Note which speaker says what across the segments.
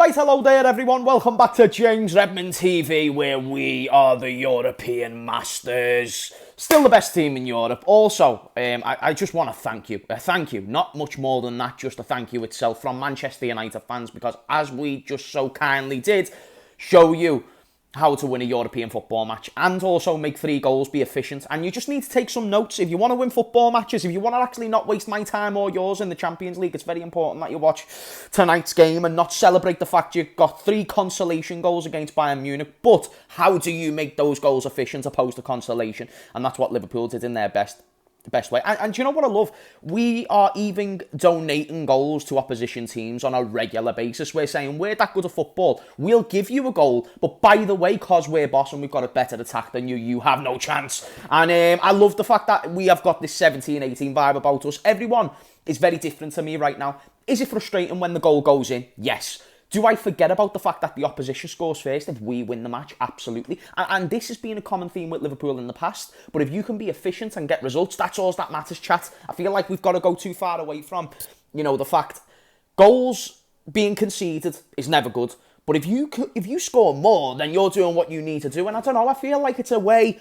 Speaker 1: Right, hello there everyone, welcome back to James Redmond TV, where we are the European Masters. Still the best team in Europe. Also, I just want to thank you. Not much more than that, just a thank you itself from Manchester United fans, because as we just so kindly did, show you how to win a European football match and also make 3 goals, be efficient. And you just need to take some notes. If you want to win football matches, if you want to actually not waste my time or yours in the Champions League, it's very important that you watch tonight's game and not celebrate the fact you got 3 consolation goals against Bayern Munich. But how do you make those goals efficient opposed to consolation? And that's what Liverpool did in their best way. And do you know what I love? We are even donating goals to opposition teams on a regular basis. We're saying, we're that good at football, we'll give you a goal, but by the way, because we're boss and we've got a better attack than you, you have no chance. And I love the fact that we have got this 17-18 vibe about us. Everyone is very different to me right now. Is it frustrating when the goal goes in? Yes. Do I forget about the fact that the opposition scores first if we win the match? Absolutely. And this has been a common theme with Liverpool in the past. But if you can be efficient and get results, that's all that matters, chat. I feel like we've got to go too far away from, the fact goals being conceded is never good. But if you score more, then you're doing what you need to do. And I don't know, I feel like it's a way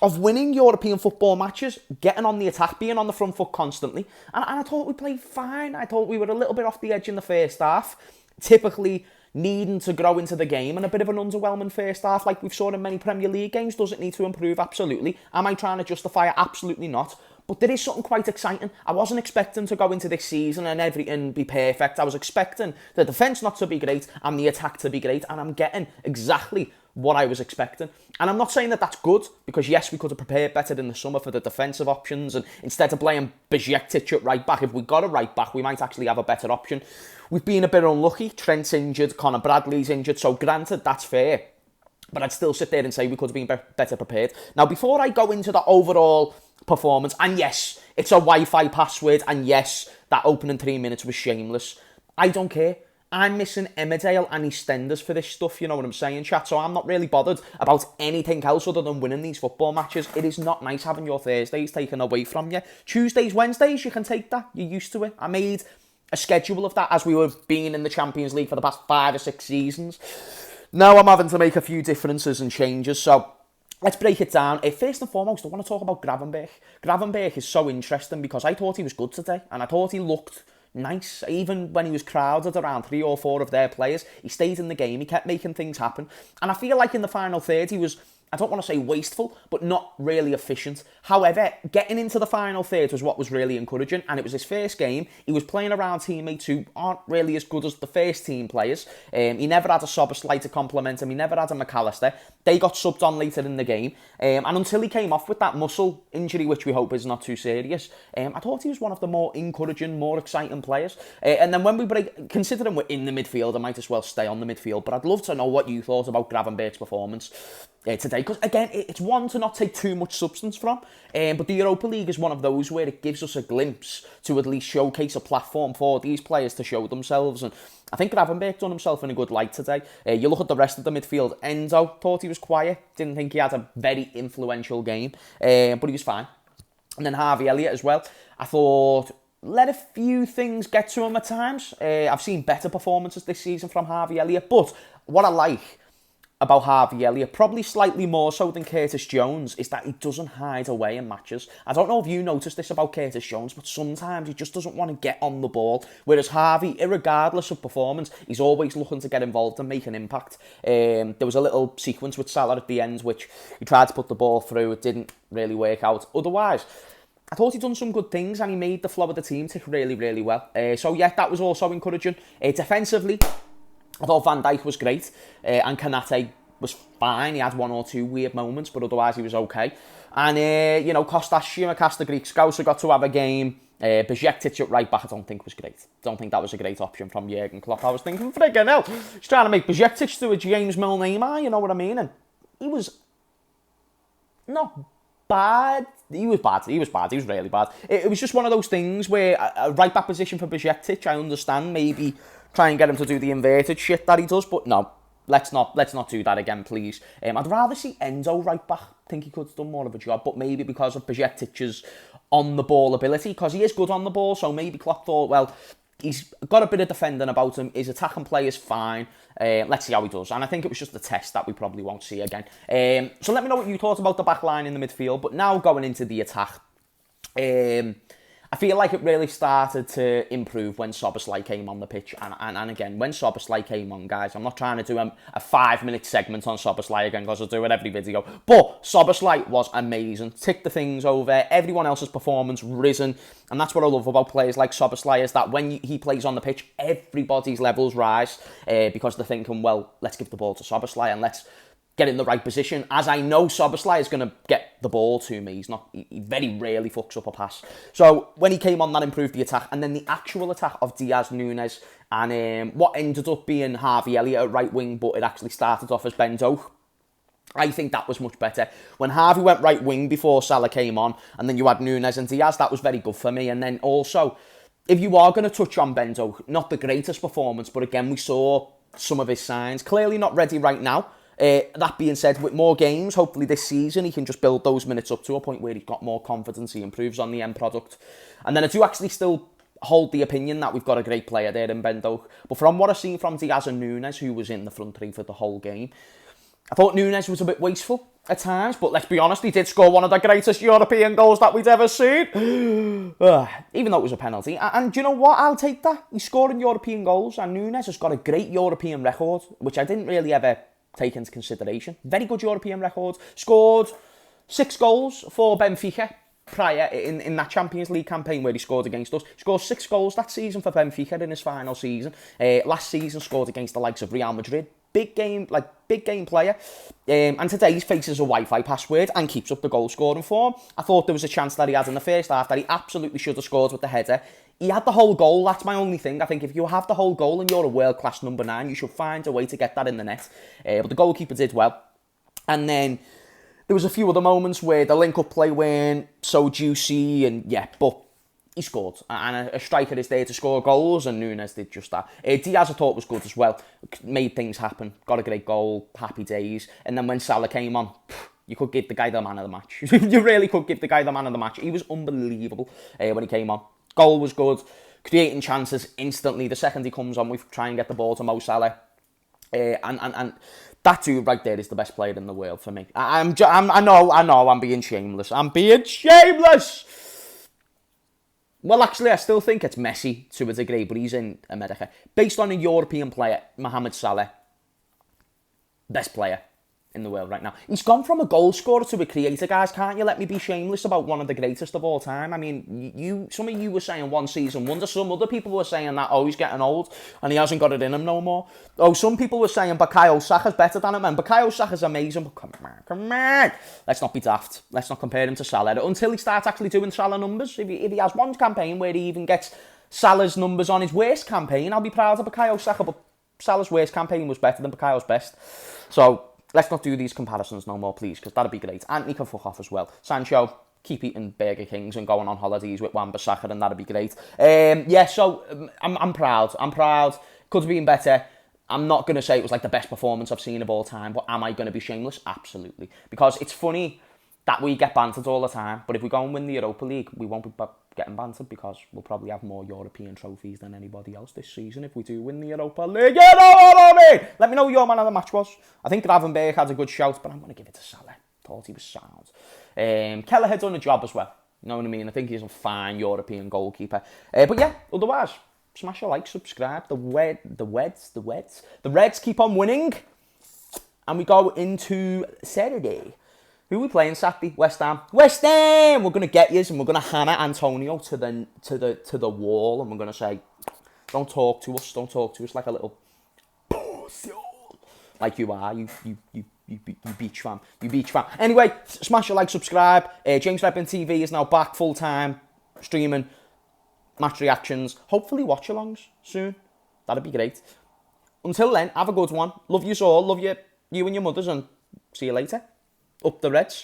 Speaker 1: of winning European football matches, getting on the attack, being on the front foot constantly. And I thought we played fine. I thought we were a little bit off the edge in the first half. Typically needing to grow into the game, and a bit of an underwhelming first half like we've saw in many Premier League games. Does it need to improve? Absolutely. Am I trying to justify it? Absolutely not. But there is something quite exciting. I wasn't expecting to go into this season and everything be perfect. I was expecting the defence not to be great and the attack to be great, and I'm getting exactly what I was expecting. And I'm not saying that that's good, because yes, we could have prepared better in the summer for the defensive options, and instead of playing Bajcetic at right back, if we got a right back, we might actually have a better option. We've been a bit unlucky. Trent's injured, Conor Bradley's injured, so granted, that's fair. But I'd still sit there and say we could have been better prepared. Now, before I go into the overall performance, and yes, it's a Wi-Fi password, and yes, that opening 3 minutes was shameless, I don't care. I'm missing Emmerdale and EastEnders for this stuff, you know what I'm saying, chat? So I'm not really bothered about anything else other than winning these football matches. It is not nice having your Thursdays taken away from you. Tuesdays, Wednesdays, you can take that. You're used to it. I made a schedule of that as we were being in the Champions League for the past 5 or 6 seasons. Now I'm having to make a few differences and changes, so let's break it down. First and foremost, I want to talk about Gravenberch. Gravenberch is so interesting because I thought he was good today, and I thought he looked nice. Even when he was crowded around 3 or 4 of their players, he stayed in the game, he kept making things happen. And I feel like in the final third, he was, I don't want to say wasteful, but not really efficient. However, getting into the final third was what was really encouraging, and it was his first game. He was playing around teammates who aren't really as good as the first team players. He never had a Szoboszlai to compliment him. He never had a McAllister. They got subbed on later in the game. And until he came off with that muscle injury, which we hope is not too serious, I thought he was one of the more encouraging, more exciting players. And then when we break, considering we're in the midfield, I might as well stay on the midfield, but I'd love to know what you thought about Gravenberch's performance today, because again, it's one to not take too much substance from, but the Europa League is one of those where it gives us a glimpse to at least showcase a platform for these players to show themselves, and I think Gravenberch done himself in a good light today. You look at the rest of the midfield. Endo, thought he was quiet, didn't think he had a very influential game, but he was fine. And then Harvey Elliott as well, I thought let a few things get to him at times. I've seen better performances this season from Harvey Elliott, but what I like about Harvey Elliott, probably slightly more so than Curtis Jones, is that he doesn't hide away in matches. I don't know if you noticed this about Curtis Jones, but sometimes he just doesn't want to get on the ball, whereas Harvey, irregardless of performance, he's always looking to get involved and make an impact. There was a little sequence with Salah at the end, which he tried to put the ball through, it didn't really work out. Otherwise, I thought he'd done some good things, and he made the flow of the team tick really, really well. So yeah, that was also encouraging. Defensively, I thought Van Dijk was great, and Kanate was fine. He had 1 or 2 weird moments, but otherwise he was okay. And, Kostas Tsimikas, the Greek scouser, got to have a game. Bajcetic at right back, I don't think was great. Don't think that was a great option from Jurgen Klopp. I was thinking, friggin' hell, he's trying to make Bajcetic do a James Mill Neymar, you know what I mean? And he was not bad. He was really bad. It was just one of those things where a right back position for Bajcetic, I understand, maybe try and get him to do the inverted shit that he does, but no, let's not do that again, please. I'd rather see Endo right back. I think he could have done more of a job, but maybe because of Bajcetic's on the ball ability, because he is good on the ball, so maybe Klopp thought, well, He's got a bit of defending about him. His attacking play is fine. Let's see how he does. And I think it was just a test that we probably won't see again. So let me know what you thought about the back line in the midfield. But now going into the attack. I feel like it really started to improve when Szoboszlai came on the pitch. And again, when Szoboszlai came on, guys, I'm not trying to do a 5-minute segment on Szoboszlai again because I do it every video. But Szoboszlai was amazing. Ticked the things over. Everyone else's performance risen. And that's what I love about players like Szoboszlai is that when he plays on the pitch, everybody's levels rise because they're thinking, well, let's give the ball to Szoboszlai and let's get in the right position, as I know Szoboszlai is going to get the ball to me. He very rarely fucks up a pass. So when he came on, that improved the attack. And then the actual attack of Diaz, Nunes, and what ended up being Harvey Elliott at right wing, but it actually started off as Ben Doak. I think that was much better. When Harvey went right wing before Salah came on, and then you had Nunes and Diaz, that was very good for me. And then also, if you are going to touch on Ben Doak, not the greatest performance, but again, we saw some of his signs. Clearly not ready right now. That being said, with more games, hopefully this season, he can just build those minutes up to a point where he's got more confidence, he improves on the end product. And then I do actually still hold the opinion that we've got a great player there in Ben Doak. But from what I've seen from Diaz and Nunes, who was in the front three for the whole game, I thought Nunes was a bit wasteful at times, but let's be honest, he did score one of the greatest European goals that we've ever seen. Even though it was a penalty. And do you know what? I'll take that. He's scoring European goals, and Nunes has got a great European record, which I didn't really ever take into consideration. Very good European record. Scored 6 goals for Benfica prior in that Champions League campaign where he scored against us. He scored 6 goals that season for Benfica in his final season. Last season scored against the likes of Real Madrid. Big game player. And today he faces a Wi-Fi password and keeps up the goal scoring form. I thought there was a chance that he had in the first half that he absolutely should have scored with the header. He had the whole goal, that's my only thing. I think if you have the whole goal and you're a world-class number 9, you should find a way to get that in the net. But the goalkeeper did well. And then there was a few other moments where the link-up play weren't so juicy, and yeah, but he scored. And a striker is there to score goals, and Nunes did just that. Diaz I thought was good as well. Made things happen. Got a great goal. Happy days. And then when Salah came on, you could give the guy the man of the match. You really could give the guy the man of the match. He was unbelievable when he came on. Goal was good, creating chances instantly. The second he comes on, we try and get the ball to Mo Salah. And that dude right there is the best player in the world for me. I know, I'm being shameless. Well, actually, I still think it's Messi to a degree, but he's in America. Based on a European player, Mohamed Salah, best player in the world right now. He's gone from a goal scorer to a creator, guys. Can't you let me be shameless about one of the greatest of all time? I mean, some of you were saying one season wonder. Some other people were saying that, oh, he's getting old and he hasn't got it in him no more. Oh, some people were saying Bukayo Saka's better than him, and Bukayo Saka's amazing, but come on. Let's not be daft. Let's not compare him to Salah until he starts actually doing Salah numbers. If he has one campaign where he even gets Salah's numbers on his worst campaign, I'll be proud of Bukayo Saka, but Salah's worst campaign was better than Bukayo's best. So let's not do these comparisons no more, please, because that'd be great. Anthony can fuck off as well. Sancho, keep eating Burger Kings and going on holidays with Wan-Bissaka, and that'd be great. I'm proud. I'm proud. Could have been better. I'm not going to say it was like the best performance I've seen of all time, but am I going to be shameless? Absolutely. Because it's funny that we get bantered all the time, but if we go and win the Europa League, we won't be getting bantered because we'll probably have more European trophies than anybody else this season if we do win the Europa League. You know what I mean? Let me know who your man of the match was. I think Gravenberg had a good shout, but I'm going to give it to Salah. Thought he was sound. Kelleher done a job as well. You know what I mean? I think he's a fine European goalkeeper. But yeah, otherwise, smash a like, subscribe. The Reds keep on winning. And we go into Saturday. Who are we playing Saturday? West Ham. West Ham! We're going to get yous and we're going to hammer Antonio to the wall, and we're going to say, don't talk to us like a little like you are. You beach fan. Anyway, smash a like, subscribe. James Redmond TV is now back full time streaming match reactions. Hopefully watch alongs soon. That'd be great. Until then, have a good one. Love yous all. Love you and your mothers, and see you later. Up the Reds.